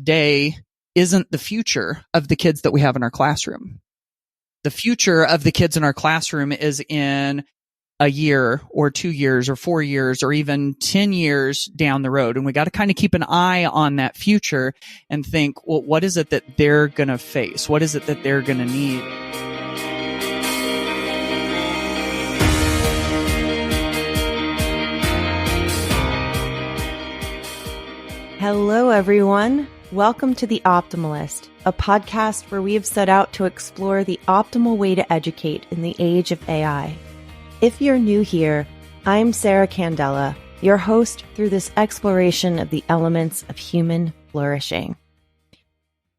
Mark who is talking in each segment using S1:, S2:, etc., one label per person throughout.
S1: today isn't the future of the kids that we have in our classroom. The future of the kids in our classroom is in a year or 2 years or 4 years or even 10 years down the road. And we got to kind of keep an eye on that future and think, well, what is it that they're going to face? What is it that they're going to need?
S2: Hello, everyone. Welcome to The Optimalist, a podcast where we have set out to explore the optimal way to educate in the age of AI. If you're new here, I'm Sarah Candela, your host through this exploration of the elements of human flourishing.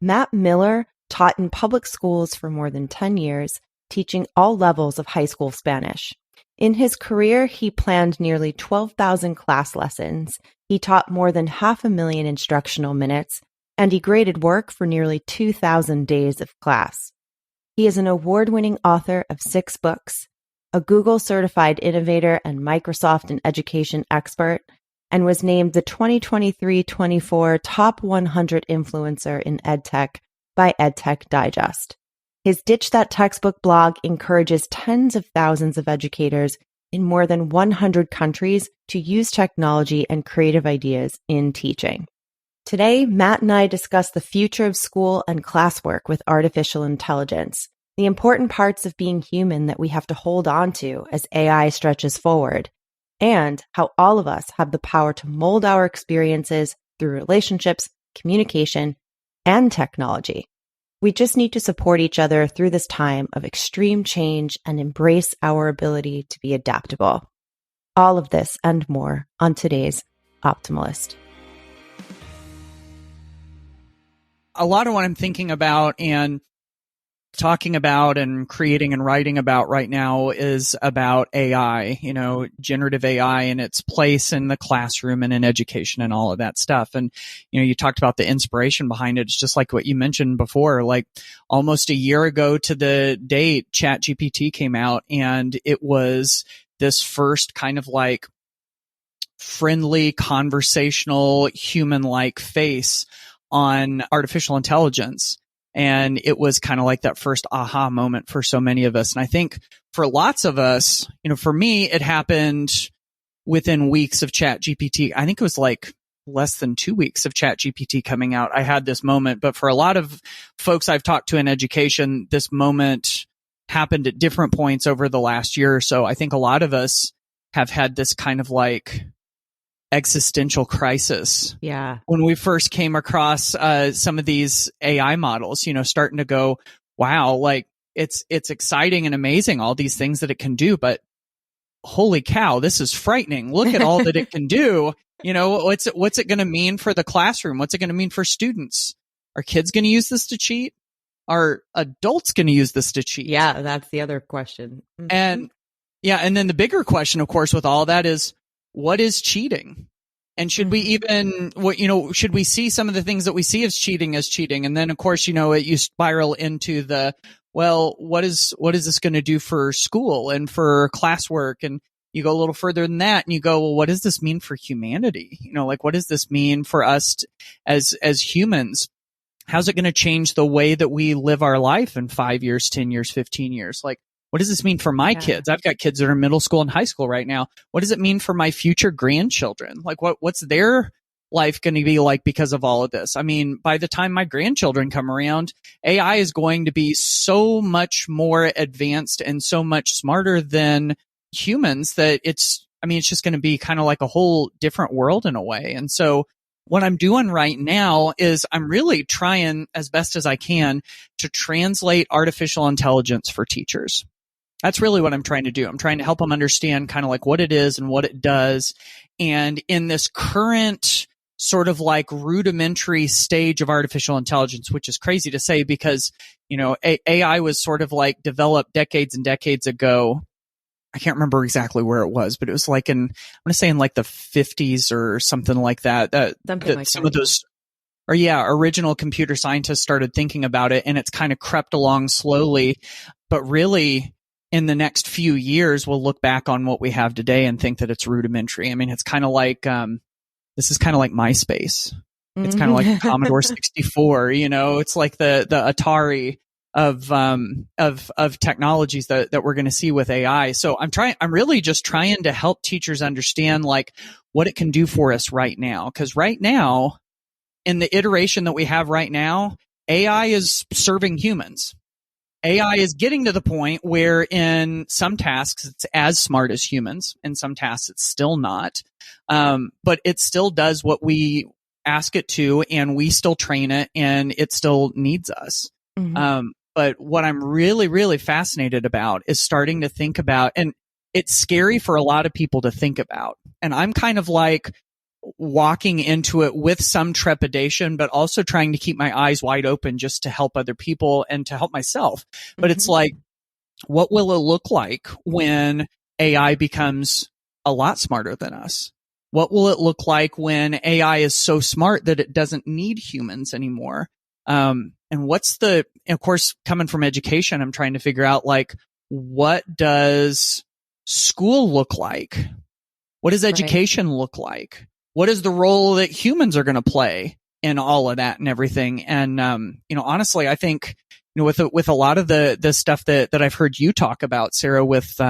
S2: Matt Miller taught in public schools for more than 10 years, teaching all levels of high school Spanish. In his career, he planned nearly 12,000 class lessons. He taught more than 500,000 instructional minutes, and he graded work for nearly 2,000 days of class. He is an award-winning author of 6 books, a Google-certified innovator and Microsoft and education expert, and was named the 2023-24 Top 100 Influencer in EdTech by EdTech Digest. His Ditch That Textbook blog encourages tens of thousands of educators in more than 100 countries to use technology and creative ideas in teaching. Today, Matt and I discuss the future of school and classwork with artificial intelligence, the important parts of being human that we have to hold on to as AI stretches forward, and how all of us have the power to mold our experiences through relationships, communication, and technology. We just need to support each other through this time of extreme change and embrace our ability to be adaptable. All of this and more on today's Optimalist.
S1: A lot of what I'm thinking about and talking about and creating and writing about right now is about AI, generative AI and its place in the classroom and in education and all of that stuff. And, you talked about the inspiration behind it. It's just like what you mentioned before, like almost a year ago to the date, ChatGPT came out, and it was this first kind of like friendly, conversational, human-like face on artificial intelligence. And it was kind of like that first aha moment for so many of us. And I think for lots of us, for me, it happened within weeks of ChatGPT. I think it was like less than 2 weeks of ChatGPT coming out. I had this moment, but for a lot of folks I've talked to in education, this moment happened at different points over the last year or so. I think a lot of us have had this kind of like existential crisis.
S2: Yeah.
S1: When we first came across some of these AI models, starting to go, wow, like it's exciting and amazing, all these things that it can do, but holy cow, this is frightening. Look at all that it can do. What's it going to mean for the classroom? What's it going to mean for students? Are kids going to use this to cheat? Are adults going to use this to cheat?
S2: Yeah, that's the other question. Mm-hmm.
S1: And then the bigger question, of course, with all that is, what is cheating? And should we even, should we see some of the things that we see as cheating? And then, of course, you spiral into the, well, what is this going to do for school and for classwork? And you go a little further than that and you go, well, what does this mean for humanity? What does this mean for us as humans? How's it going to change the way that we live our life in 5 years, 10 years, 15 years? Like, what does this mean for my kids? I've got kids that are in middle school and high school right now. What does it mean for my future grandchildren? Like, what's their life going to be like because of all of this? I mean, by the time my grandchildren come around, AI is going to be so much more advanced and so much smarter than humans that it's just going to be kind of like a whole different world in a way. And so what I'm doing right now is I'm really trying as best as I can to translate artificial intelligence for teachers. That's really what I'm trying to do. I'm trying to help them understand kind of like what it is and what it does. And in this current sort of like rudimentary stage of artificial intelligence, which is crazy to say because, AI was sort of like developed decades and decades ago. I can't remember exactly where it was, but it was like I want to say in like the 50s or something like that. Some of those, original computer scientists started thinking about it, and it's kind of crept along slowly. But really, in the next few years, we'll look back on what we have today and think that it's rudimentary. I mean, it's kind of like, this is kind of like MySpace. It's kind of like the Commodore 64, it's like the Atari of technologies that we're going to see with AI. So I'm really just trying to help teachers understand like what it can do for us right now. Cause right now, in the iteration that we have right now, AI is serving humans. AI is getting to the point where in some tasks it's as smart as humans. In some tasks it's still not. But it still does what we ask it to, and we still train it, and it still needs us. But what I'm really, really fascinated about is starting to think about, and it's scary for a lot of people to think about. And I'm kind of like walking into it with some trepidation, but also trying to keep my eyes wide open just to help other people and to help myself. But it's like, what will it look like when AI becomes a lot smarter than us? What will it look like when AI is so smart that it doesn't need humans anymore? And of course, coming from education, I'm trying to figure out like, what does school look like? What does education look like? What is the role that humans are going to play in all of that and everything? And, honestly, I think, with a lot of the stuff that I've heard you talk about, Sarah, with,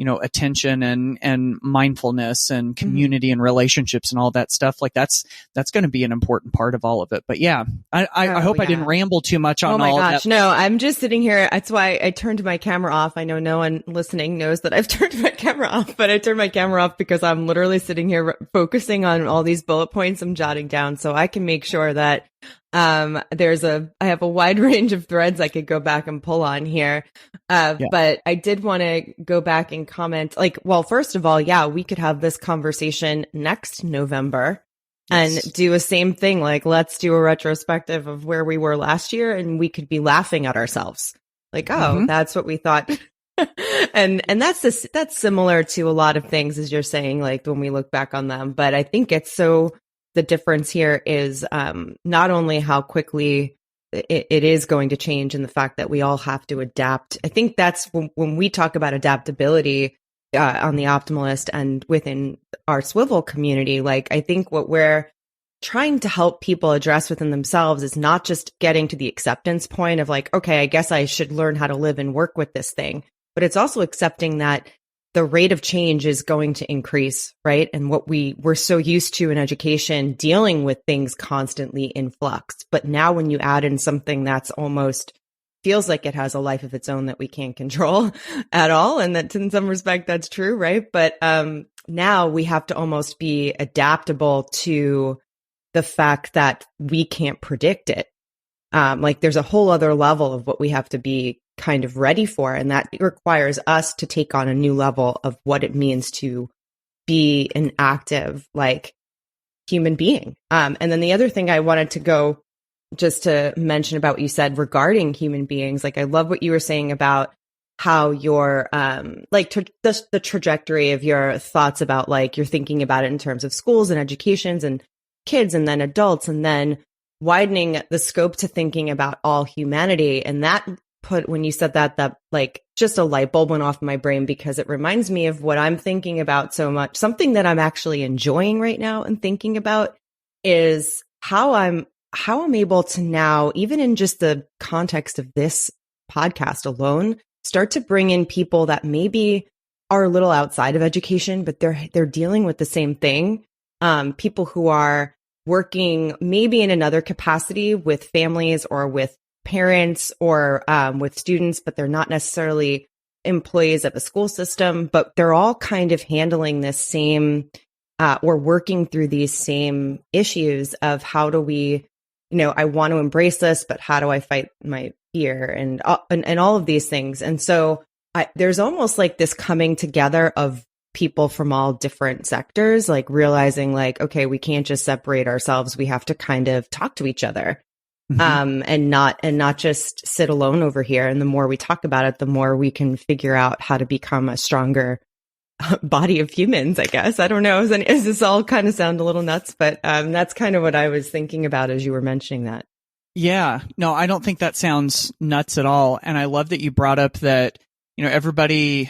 S1: attention and mindfulness and community and relationships and all that stuff, like that's going to be an important part of all of it. But yeah, I hope I didn't ramble too much on all that.
S2: No, I'm just sitting here. That's why I turned my camera off. I know no one listening knows that I've turned my camera off, but I turned my camera off because I'm literally sitting here focusing on all these bullet points I'm jotting down so I can make sure that I have a wide range of threads I could go back and pull on here. But I did want to go back and comment, first of all, we could have this conversation next November and do a same thing. Like, let's do a retrospective of where we were last year, and we could be laughing at ourselves. Like, that's what we thought. and that's similar to a lot of things, as you're saying, like when we look back on them. But I think the difference here is not only how quickly it is going to change and the fact that we all have to adapt. I think that's when we talk about adaptability on the Optimalist and within our Swivel community, like I think what we're trying to help people address within themselves is not just getting to the acceptance point of like, okay, I guess I should learn how to live and work with this thing, but it's also accepting that the rate of change is going to increase, right? And what we're so used to in education, dealing with things constantly in flux. But now when you add in something that's almost feels like it has a life of its own that we can't control at all, and that in some respect that's true, right? But now we have to almost be adaptable to the fact that we can't predict it. Like there's a whole other level of what we have to be kind of ready for. And that requires us to take on a new level of what it means to be an active, like human being. And then the other thing I wanted to go just to mention about what you said regarding human beings, like I love what you were saying about how your, the trajectory of your thoughts about like, you're thinking about it in terms of schools and educations and kids and then adults, and then widening the scope to thinking about all humanity. And that when you said that like just a light bulb went off in my brain, because it reminds me of what I'm thinking about so much. Something that I'm actually enjoying right now and thinking about is how I'm able to now, even in just the context of this podcast alone, start to bring in people that maybe are a little outside of education, but they're dealing with the same thing. People who are working maybe in another capacity with families or with parents or with students, but they're not necessarily employees of a school system, but they're all kind of handling this same or working through these same issues of how do we, I want to embrace this, but how do I fight my fear and all of these things. And so there's almost like this coming together of people from all different sectors, like realizing like, okay, we can't just separate ourselves. We have to kind of talk to each other. And not just sit alone over here. And the more we talk about it, the more we can figure out how to become a stronger body of humans, I guess. I don't know. Is this all kind of sound a little nuts? But that's kind of what I was thinking about as you were mentioning that.
S1: Yeah, no, I don't think that sounds nuts at all. And I love that you brought up that, everybody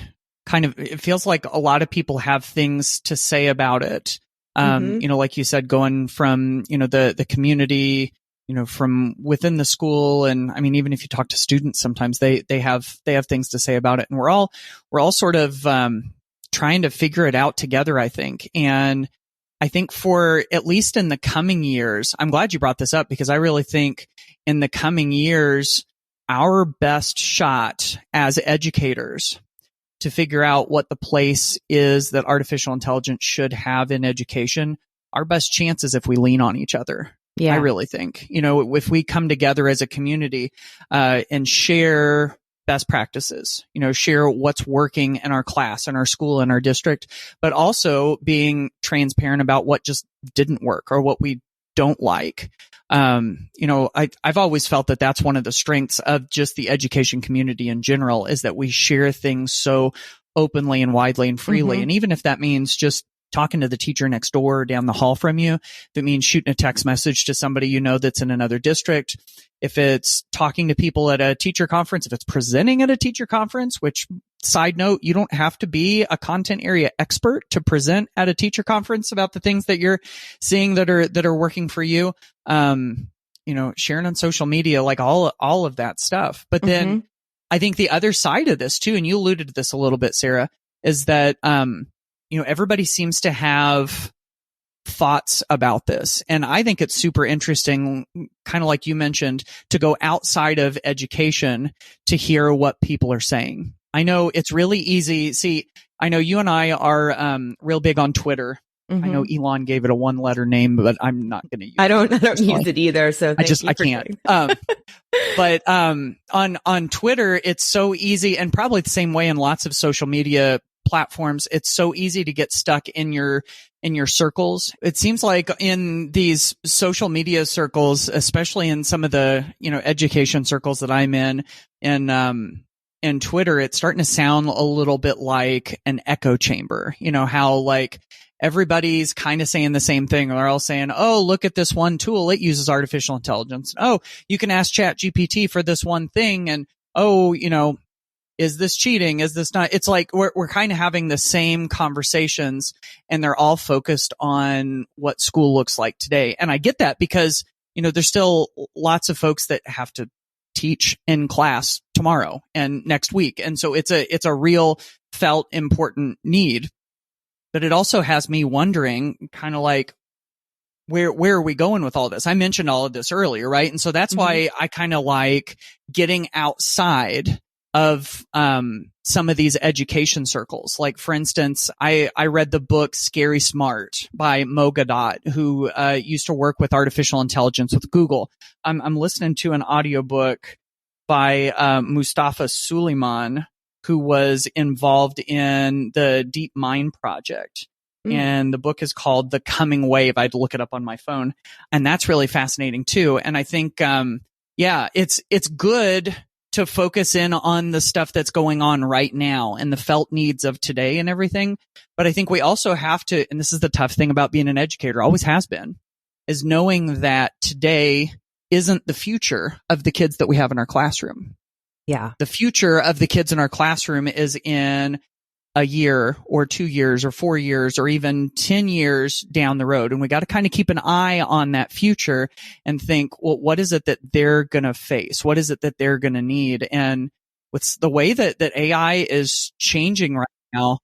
S1: it feels like a lot of people have things to say about it. Like you said, going from, the community, from within the school. And I mean, even if you talk to students, sometimes they have things to say about it. And we're all sort of, trying to figure it out together, I think. And I think for at least in the coming years, I'm glad you brought this up, because I really think in the coming years, our best shot as educators to figure out what the place is that artificial intelligence should have in education, our best chance is if we lean on each other. Yeah. I really think, if we come together as a community, and share best practices, share what's working in our class, in our school, in our district, but also being transparent about what just didn't work or what we don't like. I've always felt that that's one of the strengths of just the education community in general, is that we share things so openly and widely and freely. And even if that means just talking to the teacher next door or down the hall from you, if it means shooting a text message to somebody that's in another district, if it's talking to people at a teacher conference, if it's presenting at a teacher conference, which, side note, you don't have to be a content area expert to present at a teacher conference about the things that you're seeing that are working for you. Sharing on social media, like all of that stuff. But then I think the other side of this too, and you alluded to this a little bit, Sarah, is that, everybody seems to have thoughts about this. And I think it's super interesting, kind of like you mentioned, to go outside of education to hear what people are saying. I know it's really easy. See, I know you and I are real big on Twitter. I know Elon gave it a one-letter name, but I'm not going to use it. I don't
S2: use it either. So
S1: I can't. But on Twitter, it's so easy, and probably the same way in lots of social media platforms, it's so easy to get stuck in your circles. It seems like in these social media circles, especially in some of the, education circles that I'm in Twitter, it's starting to sound a little bit like an echo chamber. How like everybody's kind of saying the same thing. They're all saying, oh, look at this one tool. It uses artificial intelligence. Oh, you can ask ChatGPT for this one thing. And, oh, is this cheating? Is this not? It's like we're kind of having the same conversations, and they're all focused on what school looks like today. And I get that, because, there's still lots of folks that have to teach in class tomorrow and next week. And so it's a real felt important need. But it also has me wondering, kind of like, where are we going with all this? I mentioned all of this earlier, right? And so that's why I kind of like getting outside of some of these education circles. Like, for instance, I read the book Scary Smart by Mo Gadot, who used to work with artificial intelligence with Google. I'm listening to an audiobook by Mustafa Suleiman, who was involved in the Deep Mind project. And the book is called The Coming Wave. I had to look it up on my phone. And that's really fascinating too. And I think, it's good to focus in on the stuff that's going on right now and the felt needs of today and everything. But I think we also have to, and this is the tough thing about being an educator, always has been, is knowing that today isn't the future of the kids that we have in our classroom.
S2: Yeah.
S1: The future of the kids in our classroom is in a year or 2 years or 4 years or even 10 years down the road. And we got to kind of keep an eye on that future and think, well, what is it that they're going to face? What is it that they're going to need? And with the way that AI is changing right now,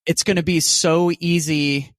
S1: it's going to be so easy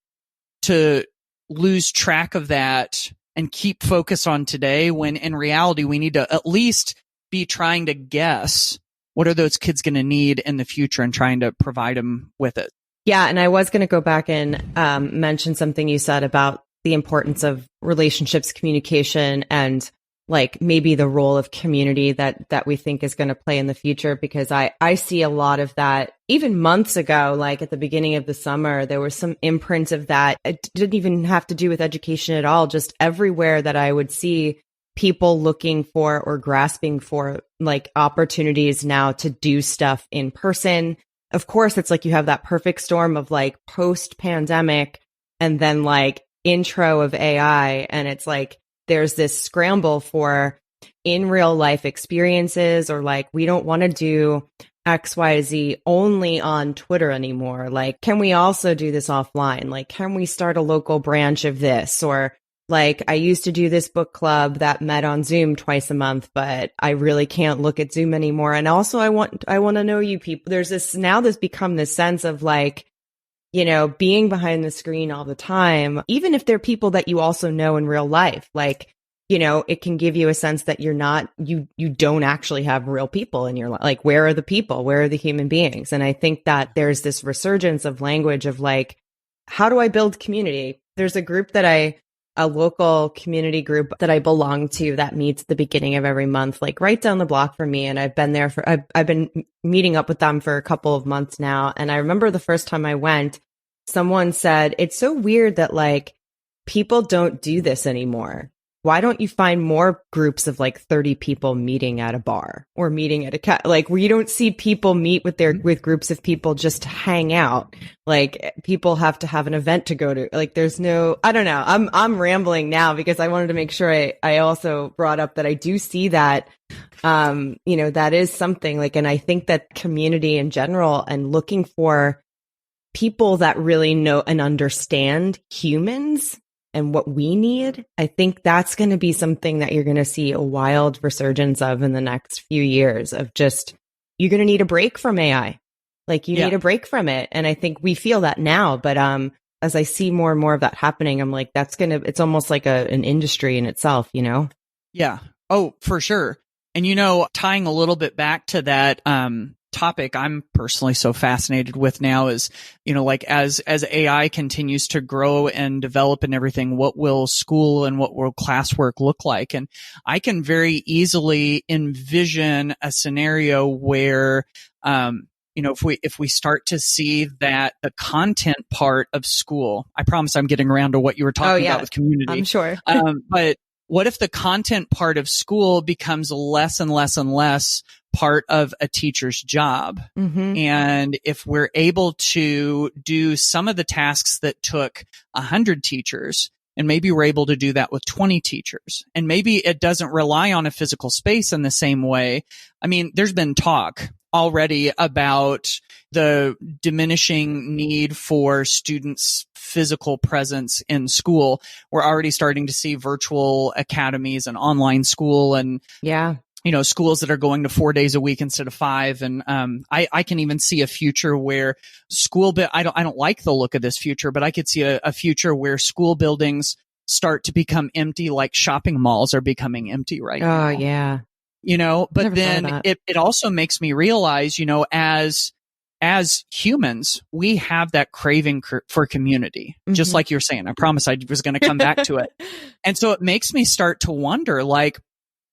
S1: to lose track of that and keep focus on today, when in reality, we need to at least be trying to guess what are those kids going to need in the future and trying to provide them with it.
S2: Yeah. And I was going to go back and mention something you said about the importance of relationships, communication, and like maybe the role of community that we think is going to play in the future, because I see a lot of that. Even months ago, like at the beginning of the summer, there was some imprint of that. It didn't even have to do with education at all. Just everywhere that I would see people looking for or grasping for like opportunities now to do stuff in person. Of course, it's like you have that perfect storm of like post pandemic and then like intro of AI. And it's like, there's this scramble for in real life experiences, or like, we don't want to do XYZ only on Twitter anymore? Like, can we also do this offline? Like, can we start a local branch of this? Or like, I used to do this book club that met on Zoom twice a month, but I really can't look at Zoom anymore. And also I want to know you people. There's this become this sense of like, you know, being behind the screen all the time, even if they're people that you also know in real life, like, you know, it can give you a sense that you don't actually have real people in your life. Like, where are the people? Where are the human beings? And I think that there's this resurgence of language of like, how do I build community? There's a local community group that I belong to that meets at the beginning of every month, like right down the block from me. And I've been meeting up with them for a couple of months now. And I remember the first time I went, someone said, it's so weird that like people don't do this anymore. Why don't you find more groups of like 30 people meeting at a bar or meeting at a like where you don't see people meet with groups of people just to hang out. Like people have to have an event to go to. Like there's no, I don't know. I'm rambling now because I wanted to make sure I also brought up that I do see that, you know, that is something like, and I think that community in general and looking for people that really know and understand humans and what we need, I think that's going to be something that you're going to see a wild resurgence of in the next few years of just, you're going to need a break from AI. Like you need a break from it. And I think we feel that now, but, as I see more and more of that happening, I'm like, it's almost like an industry in itself, you know?
S1: Yeah. Oh, for sure. And, you know, tying a little bit back to that, topic I'm personally so fascinated with now is, you know, like as AI continues to grow and develop and everything, what will school and what will classwork look like? And I can very easily envision a scenario where, you know, if we start to see that the content part of school, I promise I'm getting around to what you were talking about with community.
S2: I'm sure.
S1: But what if the content part of school becomes less and less and less part of a teacher's job?
S2: Mm-hmm.
S1: And if we're able to do some of the tasks that took 100 teachers, and maybe we're able to do that with 20 teachers, and maybe it doesn't rely on a physical space in the same way. I mean, there's been talk already about the diminishing need for students' physical presence in school. We're already starting to see virtual academies and online school and you know, schools that are going to 4 days a week instead of 5. And, I can even see a future where I don't like the look of this future, but I could see a future where school buildings start to become empty, like shopping malls are becoming empty right now.
S2: Oh, yeah.
S1: You know, but then it also makes me realize, you know, as humans, we have that craving for community, just like you're saying. I promise I was going to come back to it. And so it makes me start to wonder, like,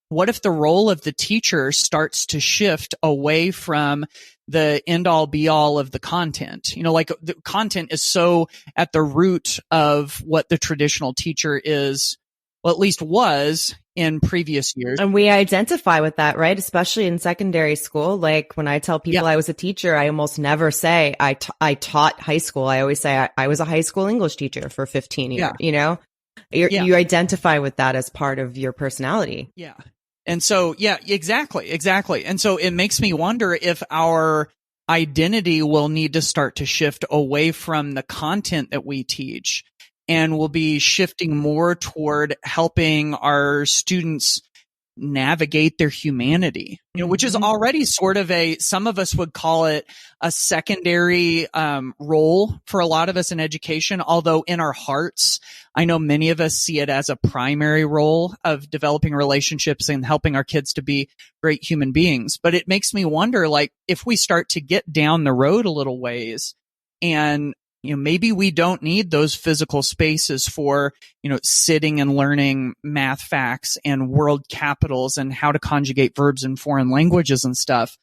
S1: what if the role of the teacher starts to shift away from the end all be all of the content? You know, like the content is so at the root of what the traditional teacher is, well, at least was in previous years.
S2: And we identify with that, right? Especially in secondary school. Like when I tell people I was a teacher, I almost never say I taught high school. I always say I was a high school English teacher for 15 years, you know? You identify with that as part of your personality.
S1: Yeah. And so, exactly. And so it makes me wonder if our identity will need to start to shift away from the content that we teach, and we'll be shifting more toward helping our students navigate their humanity, you know, which is already sort of some of us would call it a secondary role for a lot of us in education. Although in our hearts, I know many of us see it as a primary role of developing relationships and helping our kids to be great human beings. But it makes me wonder, like, if we start to get down the road a little ways and, you know, maybe we don't need those physical spaces for, you know, sitting and learning math facts and world capitals and how to conjugate verbs in foreign languages and stuff.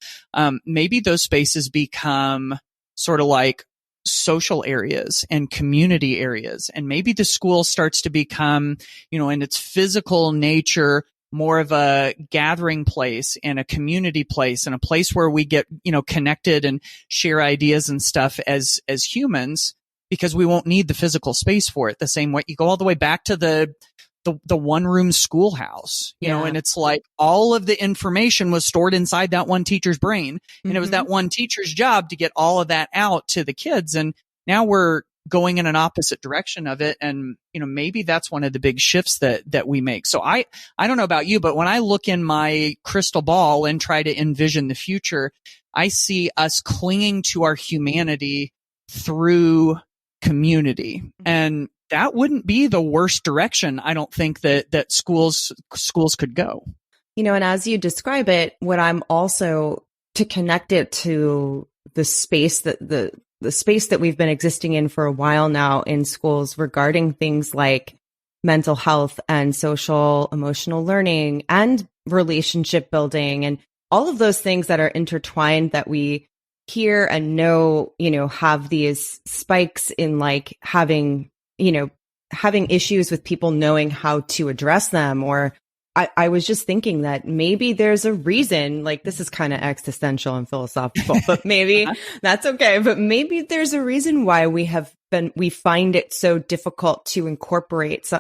S1: Maybe those spaces become sort of like social areas and community areas. And maybe the school starts to become, you know, in its physical nature, more of a gathering place and a community place and a place where we get, you know, connected and share ideas and stuff as humans, because we won't need the physical space for it the same way. You go all the way back to the the one room schoolhouse, you know, and it's like all of the information was stored inside that one teacher's brain. And it was that one teacher's job to get all of that out to the kids. And now we're going in an opposite direction of it. And, you know, maybe that's one of the big shifts that we make. So I don't know about you, but when I look in my crystal ball and try to envision the future, I see us clinging to our humanity through community. And that wouldn't be the worst direction, I don't think, that schools could go.
S2: You know, and as you describe it, what I'm also, to connect it to the space that the space that we've been existing in for a while now in schools regarding things like mental health and social emotional learning and relationship building and all of those things that are intertwined that we hear and know, you know, have these spikes in like having issues with people knowing how to address them. Or I was just thinking that maybe there's a reason, like this is kind of existential and philosophical, but maybe that's okay. But maybe there's a reason why we find it so difficult to incorporate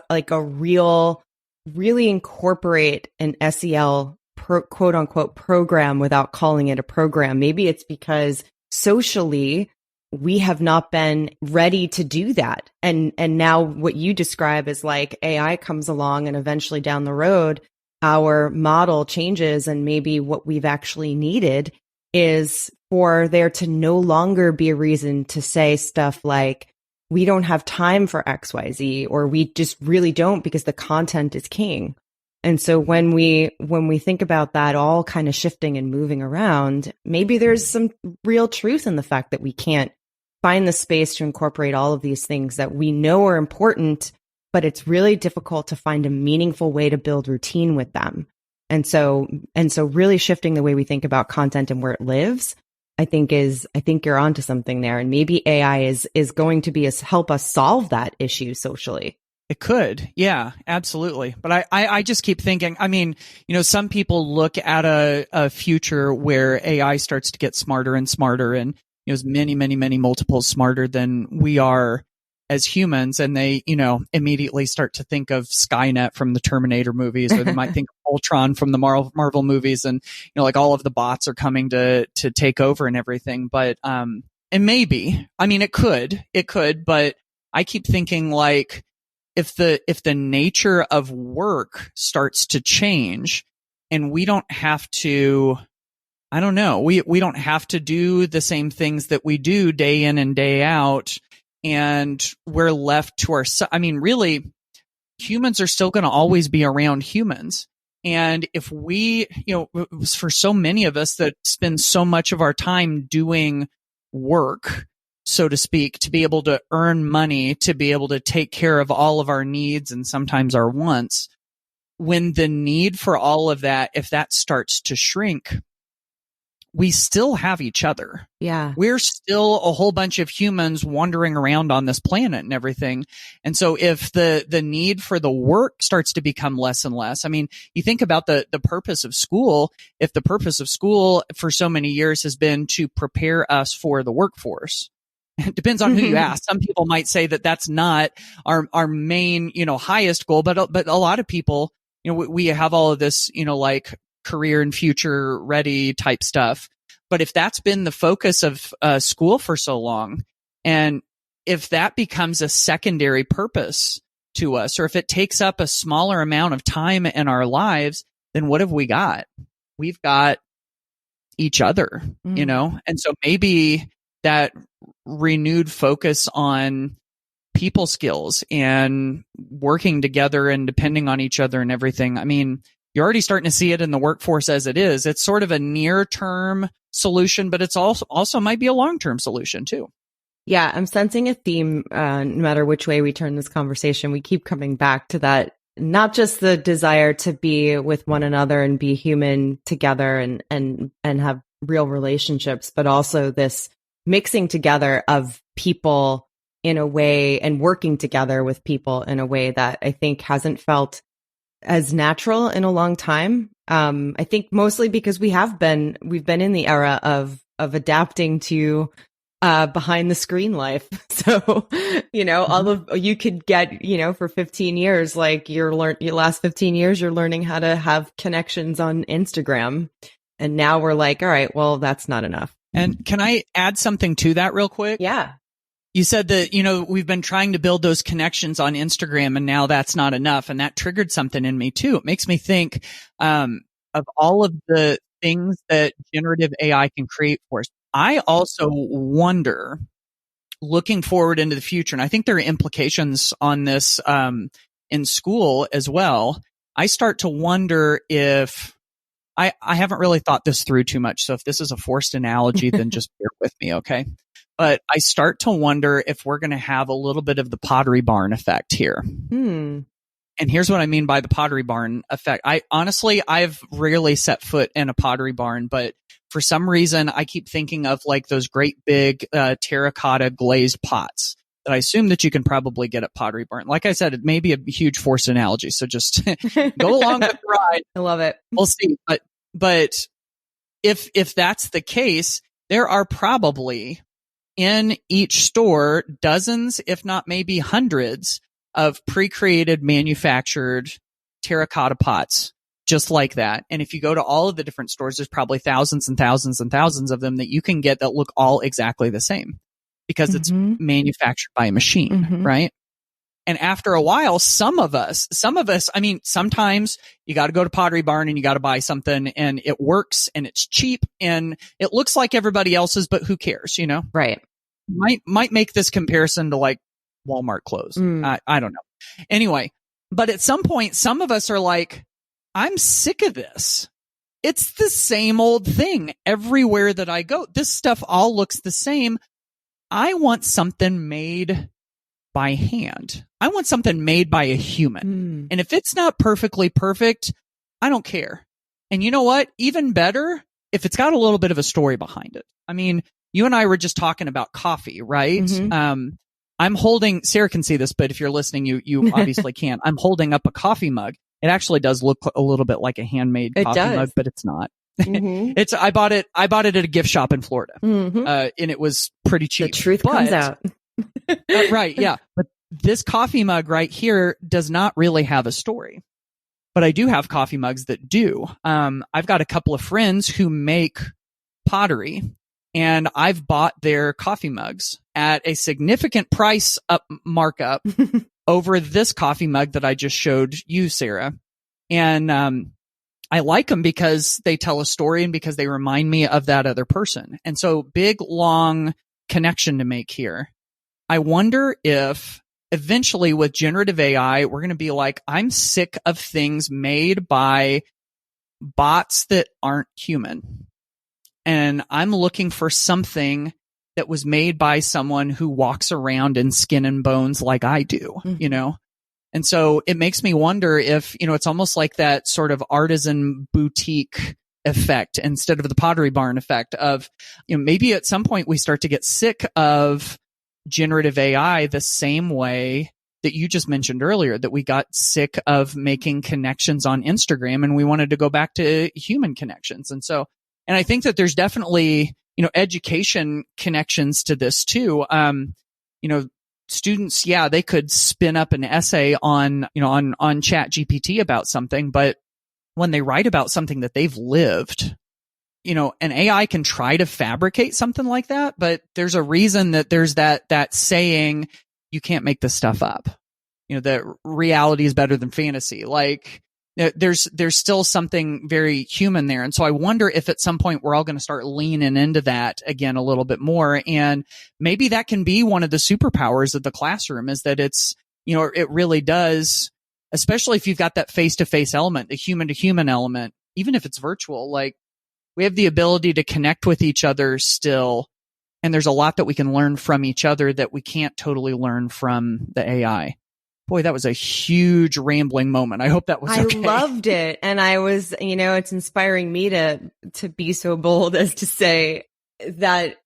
S2: really incorporate an SEL quote unquote program without calling it a program. Maybe it's because socially we have not been ready to do that. And now what you describe is like AI comes along and eventually down the road, our model changes. And maybe what we've actually needed is for there to no longer be a reason to say stuff like, we don't have time for XYZ, or we just really don't because the content is king. And so when we think about that all kind of shifting and moving around, maybe there's some real truth in the fact that we can't find the space to incorporate all of these things that we know are important, but it's really difficult to find a meaningful way to build routine with them. And so really shifting the way we think about content and where it lives, I think you're onto something there. And maybe AI is going to be help us solve that issue socially.
S1: It could. Yeah, absolutely. But I just keep thinking, I mean, you know, some people look at a future where AI starts to get smarter and smarter and, you know, is many, many, many multiples smarter than we are as humans. And they, you know, immediately start to think of Skynet from the Terminator movies, or they might think of Ultron from the Marvel movies. And, you know, like all of the bots are coming to take over and everything. But, and maybe, I mean, it could, but I keep thinking like, if the nature of work starts to change and we don't have to, I don't know, we don't have to do the same things that we do day in and day out, and we're left to ourselves. I mean, really, humans are still going to always be around humans. And if we, you know, for so many of us that spend so much of our time doing work, so to speak, to be able to earn money, to be able to take care of all of our needs and sometimes our wants, when the need for all of that, if that starts to shrink, we still have each other.
S2: Yeah.
S1: We're still a whole bunch of humans wandering around on this planet and everything. And so if the need for the work starts to become less and less, I mean, you think about the purpose of school. If the purpose of school for so many years has been to prepare us for the workforce, it depends on who you ask. Some people might say that that's not our main, you know, highest goal, but a lot of people, you know, we have all of this, you know, like career and future ready type stuff. But if that's been the focus of school for so long, and if that becomes a secondary purpose to us, or if it takes up a smaller amount of time in our lives, then what have we got? We've got each other, you know? And so maybe that renewed focus on people skills and working together and depending on each other and everything. I mean, you're already starting to see it in the workforce as it is. It's sort of a near-term solution, but it's also might be a long-term solution too.
S2: Yeah, I'm sensing a theme, no matter which way we turn this conversation. We keep coming back to that, not just the desire to be with one another and be human together and have real relationships, but also this mixing together of people in a way and working together with people in a way that I think hasn't felt as natural in a long time. I think mostly because we've been in the era of adapting to behind the screen life. So, all of you could get, for 15 years, like your last 15 years, you're learning how to have connections on Instagram. And now we're like, all right, well, that's not enough.
S1: And can I add something to that real quick?
S2: Yeah.
S1: You said that, we've been trying to build those connections on Instagram and now that's not enough. And that triggered something in me too. It makes me think, of all of the things that generative AI can create for us. I also wonder, looking forward into the future, and I think there are implications on this, in school as well. I start to wonder if I haven't really thought this through too much. So if this is a forced analogy, then just bear with me. Okay. But I start to wonder if we're going to have a little bit of the Pottery Barn effect here. And here's what I mean by the Pottery Barn effect. I've rarely set foot in a Pottery Barn, but for some reason I keep thinking of like those great big terracotta glazed pots that I assume that you can probably get at Pottery Barn. Like I said, it may be a huge forced analogy, so just go along with the ride.
S2: I love it.
S1: We'll see. But if that's the case, there are probably in each store dozens, if not maybe hundreds, of pre-created manufactured terracotta pots just like that. And if you go to all of the different stores, there's probably thousands and thousands and thousands of them that you can get that look all exactly the same because it's manufactured by a machine, right? And after a while, some of us, I mean, sometimes you got to go to Pottery Barn and you got to buy something and it works and it's cheap and it looks like everybody else's, but who cares,
S2: Right.
S1: Might make this comparison to like Walmart clothes. I don't know. Anyway, but at some point, some of us are like, I'm sick of this. It's the same old thing everywhere that I go. This stuff all looks the same. I want something made by hand. I want something made by a human. And if it's not perfectly perfect, I don't care. And you know what? Even better, if it's got a little bit of a story behind it. I mean, you and I were just talking about coffee, right? I'm holding, Sarah can see this, but if you're listening, you obviously can't. I'm holding up a coffee mug. It actually does look a little bit like a handmade coffee mug, but it's not. I bought it at a gift shop in Florida. And it was pretty cheap.
S2: The truth comes out.
S1: Right. Yeah. But this coffee mug right here does not really have a story, but I do have coffee mugs that do. I've got a couple of friends who make pottery and I've bought their coffee mugs at a significant price markup over this coffee mug that I just showed you, Sarah. And, I like them because they tell a story and because they remind me of that other person. And so big, long connection to make here. I wonder if eventually with generative AI, we're going to be like, I'm sick of things made by bots that aren't human. And I'm looking for something that was made by someone who walks around in skin and bones like I do, And so it makes me wonder if, it's almost like that sort of artisan boutique effect instead of the Pottery Barn effect of, maybe at some point we start to get sick of generative AI the same way that you just mentioned earlier, that we got sick of making connections on Instagram and we wanted to go back to human connections. And I think that there's definitely, education connections to this too. Students, they could spin up an essay on Chat GPT about something, but when they write about something that they've lived, an AI can try to fabricate something like that, but there's a reason that there's that saying, you can't make this stuff up. That reality is better than fantasy. Like there's still something very human there. And so I wonder if at some point we're all going to start leaning into that again a little bit more. And maybe that can be one of the superpowers of the classroom is that it's, it really does, especially if you've got that face-to-face element, the human-to-human element, even if it's virtual, like we have the ability to connect with each other still. And there's a lot that we can learn from each other that we can't totally learn from the AI. Boy, that was a huge rambling moment. I hope that was okay.
S2: I loved it. And I was, it's inspiring me to be so bold as to say that,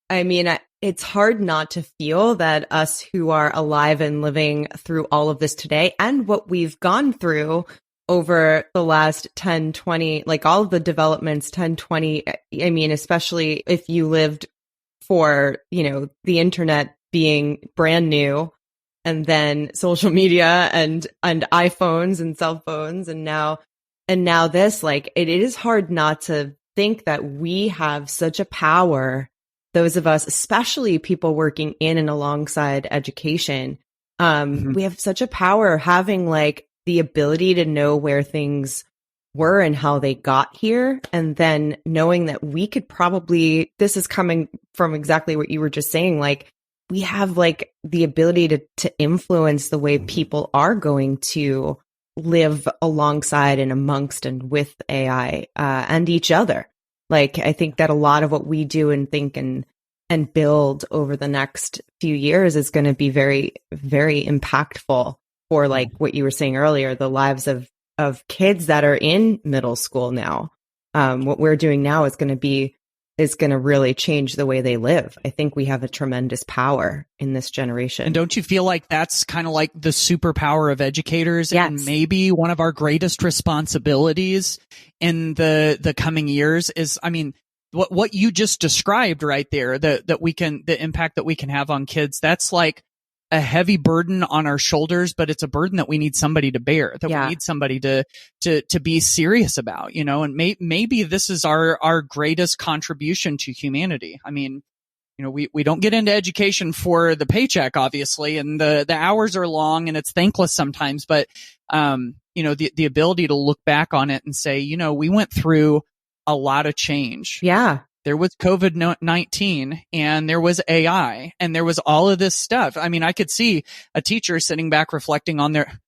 S2: it's hard not to feel that us who are alive and living through all of this today and what we've gone through over the last 10, 20, like all of the developments, 10, 20, especially if you lived for, the internet being brand new, and then social media and iPhones and cell phones. And now this, like, it is hard not to think that we have such a power, those of us, especially people working in and alongside education. We have such a power having like the ability to know where things were and how they got here. And then knowing that we could probably, this is coming from exactly what you were just saying, like, we have like the ability to influence the way people are going to live alongside and amongst and with AI and each other. Like, I think that a lot of what we do and think and build over the next few years is going to be very, very impactful for, like what you were saying earlier, the lives of kids that are in middle school now. What we're doing now is going to really change the way they live. I think we have a tremendous power in this generation.
S1: And don't you feel like that's kind of like the superpower of educators?
S2: Yes.
S1: And maybe one of our greatest responsibilities in the coming years is, I mean, what you just described right there, the impact that we can have on kids, that's like a heavy burden on our shoulders, but it's a burden that we need somebody to bear, that we need somebody to be serious about, and maybe this is our greatest contribution to humanity. I mean, we don't get into education for the paycheck, obviously, and the hours are long and it's thankless sometimes, but, the ability to look back on it and say, we went through a lot of change.
S2: Yeah.
S1: There was COVID-19 and there was AI and there was all of this stuff. I mean, I could see a teacher sitting back reflecting on their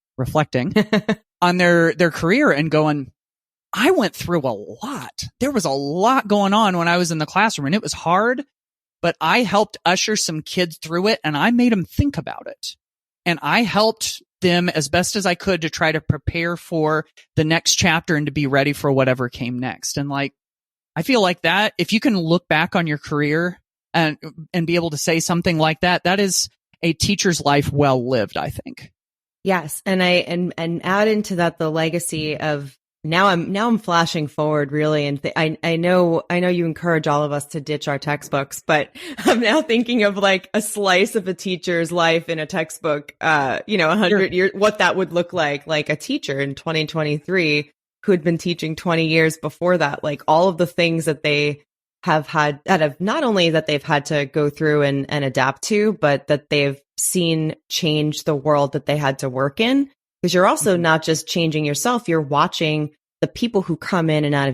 S1: career and going, I went through a lot. There was a lot going on when I was in the classroom and it was hard, but I helped usher some kids through it and I made them think about it. And I helped them as best as I could to try to prepare for the next chapter and to be ready for whatever came next. And like, I feel like that if you can look back on your career and be able to say something like that, that is a teacher's life well lived, I think.
S2: Yes. And and add into that the legacy of now I'm flashing forward really. And I know you encourage all of us to ditch our textbooks, but I'm now thinking of like a slice of a teacher's life in a textbook, 100 years, what that would look like a teacher in 2023 who had been teaching 20 years before that, like all of the things that they have had that have not only that they've had to go through and adapt to, but that they've seen change the world that they had to work in. Because you're also not just changing yourself, you're watching the people who come in and out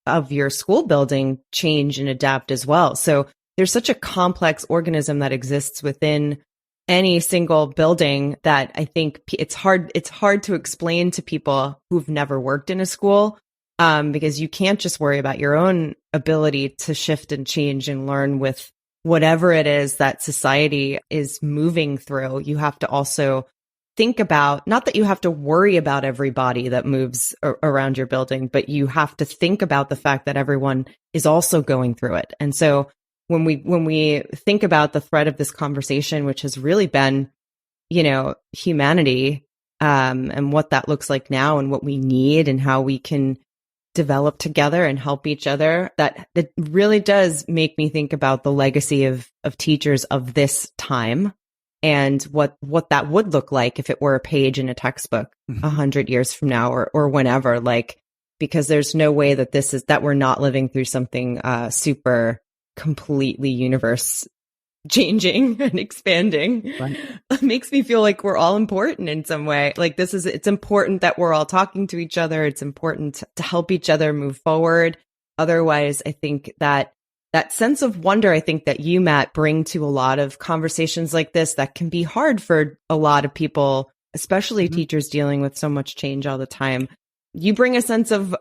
S2: of your school building change and adapt as well. So there's such a complex organism that exists within any single building that I think it's hard to explain to people who've never worked in a school, because you can't just worry about your own ability to shift and change and learn with whatever it is that society is moving through. You have to also think about, not that you have to worry about everybody that moves around your building, but you have to think about the fact that everyone is also going through it. And so when we think about the thread of this conversation, which has really been, humanity, and what that looks like now and what we need and how we can develop together and help each other, that it really does make me think about the legacy of teachers of this time and what that would look like if it were a page in a textbook 100 years from now or whenever, like, because there's no way that that we're not living through something super completely universe changing and expanding. Right. It makes me feel like we're all important in some way. Like it's important that we're all talking to each other. It's important to help each other move forward. Otherwise, I think that sense of wonder, I think that you, Matt, bring to a lot of conversations like this that can be hard for a lot of people, especially teachers dealing with so much change all the time. You bring a sense of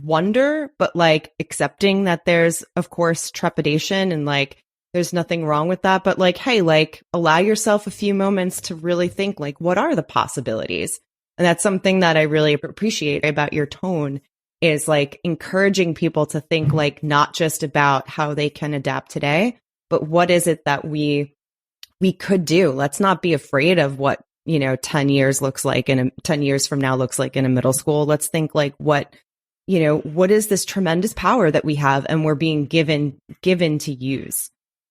S2: wonder, but like accepting that there's, of course, trepidation and like, there's nothing wrong with that. But like, hey, like allow yourself a few moments to really think like, what are the possibilities? And that's something that I really appreciate about your tone is like encouraging people to think like not just about how they can adapt today, but what is it that we could do? Let's not be afraid of what 10 years looks like and 10 years from now looks like in a middle school. Let's think like what is this tremendous power that we have and we're being given to use.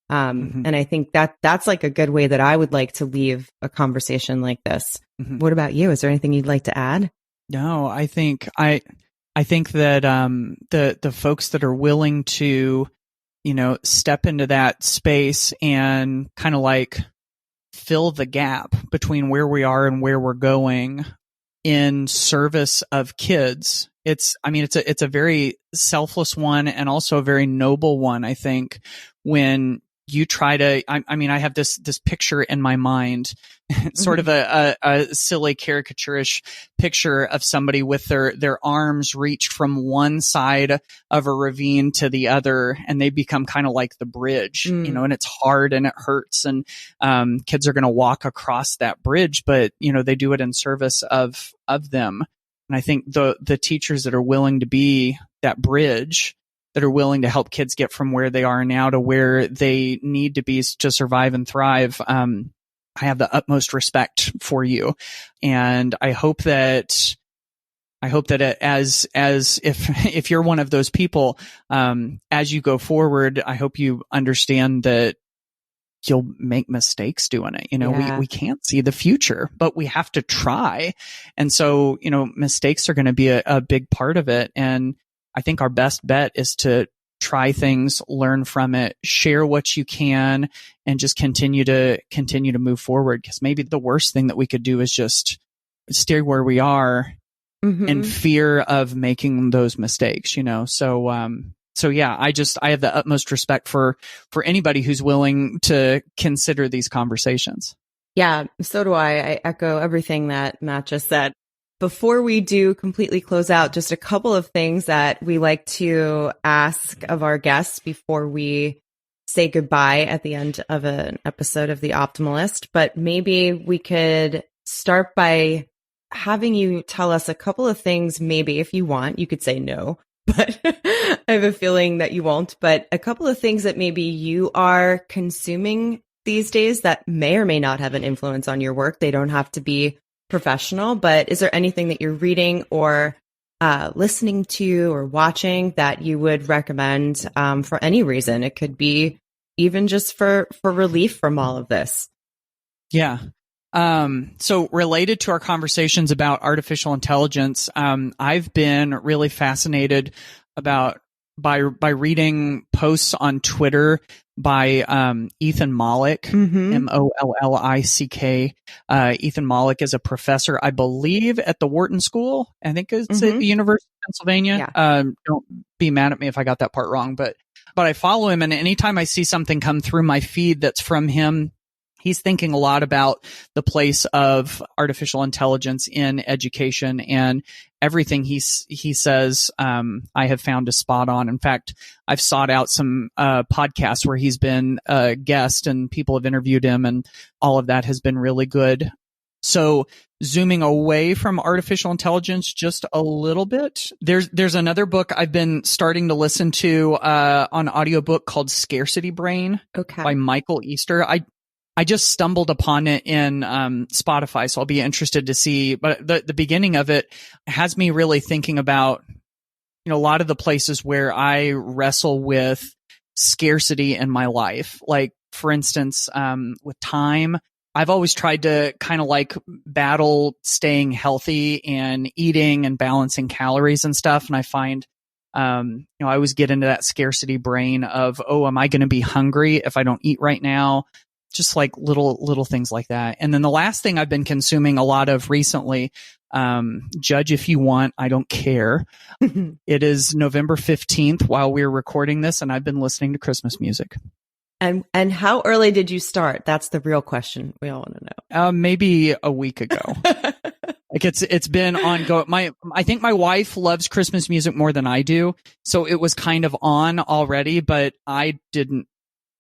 S2: And I think that's like a good way that I would like to leave a conversation like this. What about you? Is there anything you'd like to add?
S1: No, I think that the folks that are willing to, step into that space and kind of like fill the gap between where we are and where we're going in service of kids. It's a very selfless one and also a very noble one, I think, when you try to, I have this picture in my mind, sort of a silly caricaturish picture of somebody with their arms reached from one side of a ravine to the other, and they become kind of like the bridge, and it's hard and it hurts, and kids are going to walk across that bridge, but they do it in service of them. And I think the teachers that are willing to be that bridge, that are willing to help kids get from where they are now to where they need to be to survive and thrive, I have the utmost respect for you. And I hope that as if you're one of those people, as you go forward, I hope you understand that you'll make mistakes doing it. We can't see the future, but we have to try. And so, mistakes are going to be a big part of it. And I think our best bet is to try things, learn from it, share what you can, and just continue to move forward. Because maybe the worst thing that we could do is just stay where we are in fear of making those mistakes, So yeah, I have the utmost respect for anybody who's willing to consider these conversations.
S2: Yeah, so do I. I echo everything that Matt just said. Before we do completely close out, just a couple of things that we like to ask of our guests before we say goodbye at the end of an episode of The Optimalist. But maybe we could start by having you tell us a couple of things. Maybe if you want, you could say no, but I have a feeling that you won't. But a couple of things that maybe you are consuming these days that may or may not have an influence on your work. They don't have to be professional, but is there anything that you're reading or listening to or watching that you would recommend for any reason? It could be even just for relief from all of this.
S1: Yeah. So related to our conversations about artificial intelligence, I've been really fascinated by reading posts on Twitter by Ethan Mollick, Mollick. Ethan Mollick is a professor, I believe, at the Wharton School. I think it's at the University of Pennsylvania. Yeah. Don't be mad at me if I got that part wrong, but I follow him, and anytime I see something come through my feed that's from him, he's thinking a lot about the place of artificial intelligence in education, and everything he says, I have found is spot on. In fact, I've sought out some podcasts where he's been a guest and people have interviewed him, and all of that has been really good. So zooming away from artificial intelligence just a little bit, there's another book I've been starting to listen to on audiobook called Scarcity Brain by Michael Easter. I just stumbled upon it in Spotify, so I'll be interested to see. But the beginning of it has me really thinking about, a lot of the places where I wrestle with scarcity in my life. Like, for instance, with time, I've always tried to kind of like battle staying healthy and eating and balancing calories and stuff. And I find, I always get into that scarcity brain of, am I going to be hungry if I don't eat right now? Just like little things like that. And then the last thing I've been consuming a lot of recently, judge if you want, I don't care. It is November 15th while we're recording this, and I've been listening to Christmas music.
S2: And how early did you start? That's the real question we all want to know.
S1: Maybe a week ago. Like it's been ongoing. I think my wife loves Christmas music more than I do, so it was kind of on already, but I didn't.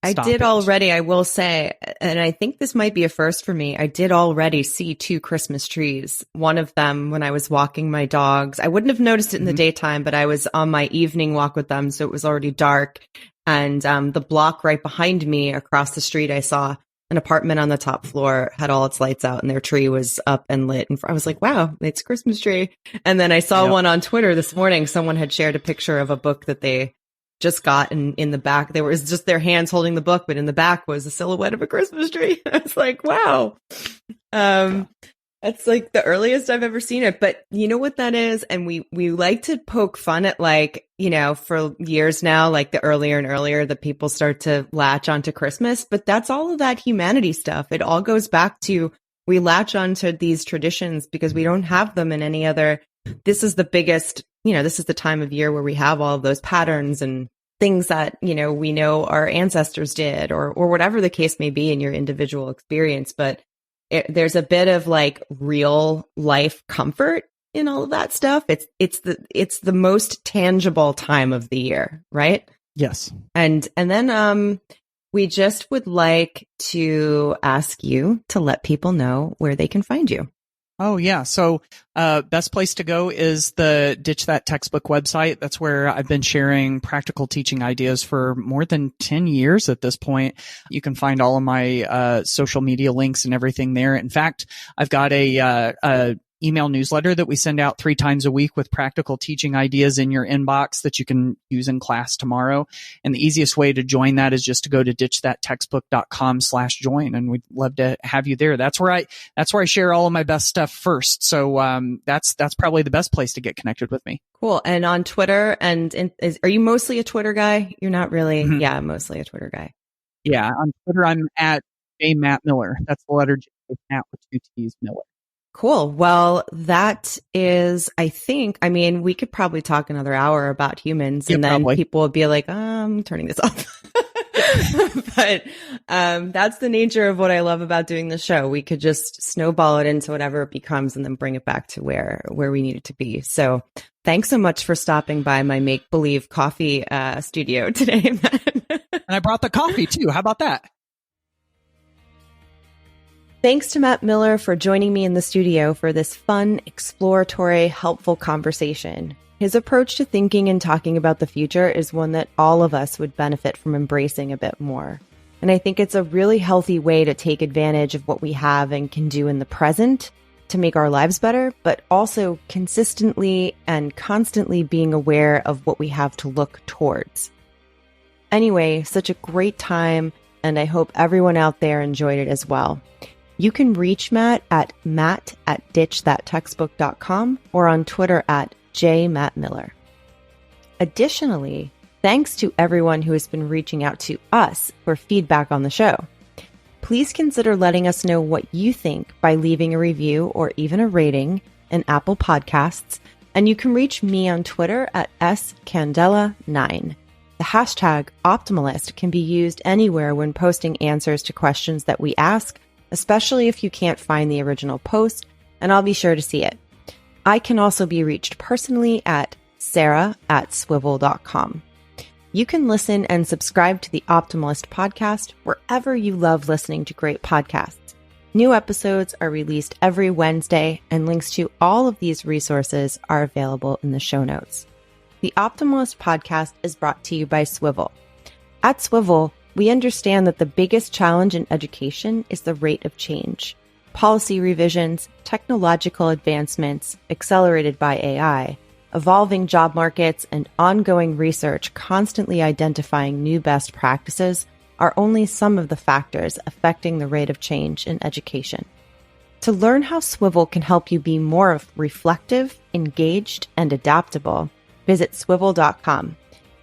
S2: I did already, I will say, and I think this might be a first for me. I did already see 2 Christmas trees. One of them when I was walking my dogs. I wouldn't have noticed it in the daytime, but I was on my evening walk with them, so it was already dark. And the block right behind me across the street, I saw an apartment on the top floor, had all its lights out, and their tree was up and lit. And I was like, wow, it's a Christmas tree. And then I saw one on Twitter this morning. Someone had shared a picture of a book that they just got in the back, there was just their hands holding the book, but in the back was a silhouette of a Christmas tree. I was like, wow. That's like the earliest I've ever seen it. But you know what that is? And we like to poke fun at, like, you know, for years now, like the earlier and earlier that people start to latch onto Christmas. But that's all of that humanity stuff. It all goes back to, we latch onto these traditions because we don't have them in any other. This is the biggest, you know, this is the time of year where we have all of those patterns and things that, you know, we know our ancestors did, or whatever the case may be in your individual experience. But there's a bit of like real life comfort in all of that stuff. It's the most tangible time of the year, right?
S1: Yes.
S2: And then we just would like to ask you to let people know where they can find you.
S1: Oh, yeah. So best place to go is the Ditch That Textbook website. That's where I've been sharing practical teaching ideas for more than 10 years at this point. You can find all of my social media links and everything there. In fact, I've got a email newsletter that we send out 3 times a week with practical teaching ideas in your inbox that you can use in class tomorrow. And the easiest way to join that is just to go to ditchthattextbook.com/join. And we'd love to have you there. That's where I share all of my best stuff first. So, that's probably the best place to get connected with me.
S2: Cool. And on Twitter, are you mostly a Twitter guy? You're not really. Mm-hmm. Yeah, mostly a Twitter guy.
S1: Yeah. On Twitter, I'm at Matt Miller. That's the letter J, Matt with 2 T's, Miller.
S2: Cool. Well, that is, I mean, we could probably talk another hour about humans, and then people would be like, I'm turning this off. But that's the nature of what I love about doing the show. We could just snowball it into whatever it becomes and then bring it back to where we need it to be. So thanks so much for stopping by my make-believe coffee studio today, Matt.
S1: And I brought the coffee too. How about that?
S2: Thanks to Matt Miller for joining me in the studio for this fun, exploratory, helpful conversation. His approach to thinking and talking about the future is one that all of us would benefit from embracing a bit more. And I think it's a really healthy way to take advantage of what we have and can do in the present to make our lives better, but also consistently and constantly being aware of what we have to look towards. Anyway, such a great time, and I hope everyone out there enjoyed it as well. You can reach Matt at ditchthattextbook.com or on Twitter at @jmattmiller. Additionally, thanks to everyone who has been reaching out to us for feedback on the show. Please consider letting us know what you think by leaving a review or even a rating in Apple Podcasts, and you can reach me on Twitter at scandela9. The hashtag Optimalist can be used anywhere when posting answers to questions that we ask, especially if you can't find the original post, and I'll be sure to see it. I can also be reached personally at Sara@swivel.com. You can listen and subscribe to the Optimalist podcast wherever you love listening to great podcasts. New episodes are released every Wednesday, and links to all of these resources are available in the show notes. The Optimalist podcast is brought to you by Swivel. At Swivel, we understand that the biggest challenge in education is the rate of change. Policy revisions, technological advancements, accelerated by AI, evolving job markets, and ongoing research constantly identifying new best practices are only some of the factors affecting the rate of change in education. To learn how Swivel can help you be more reflective, engaged, and adaptable, visit swivel.com.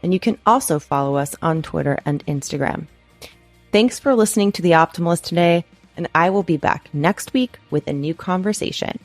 S2: And you can also follow us on Twitter and Instagram. Thanks for listening to The Optimalist today, and I will be back next week with a new conversation.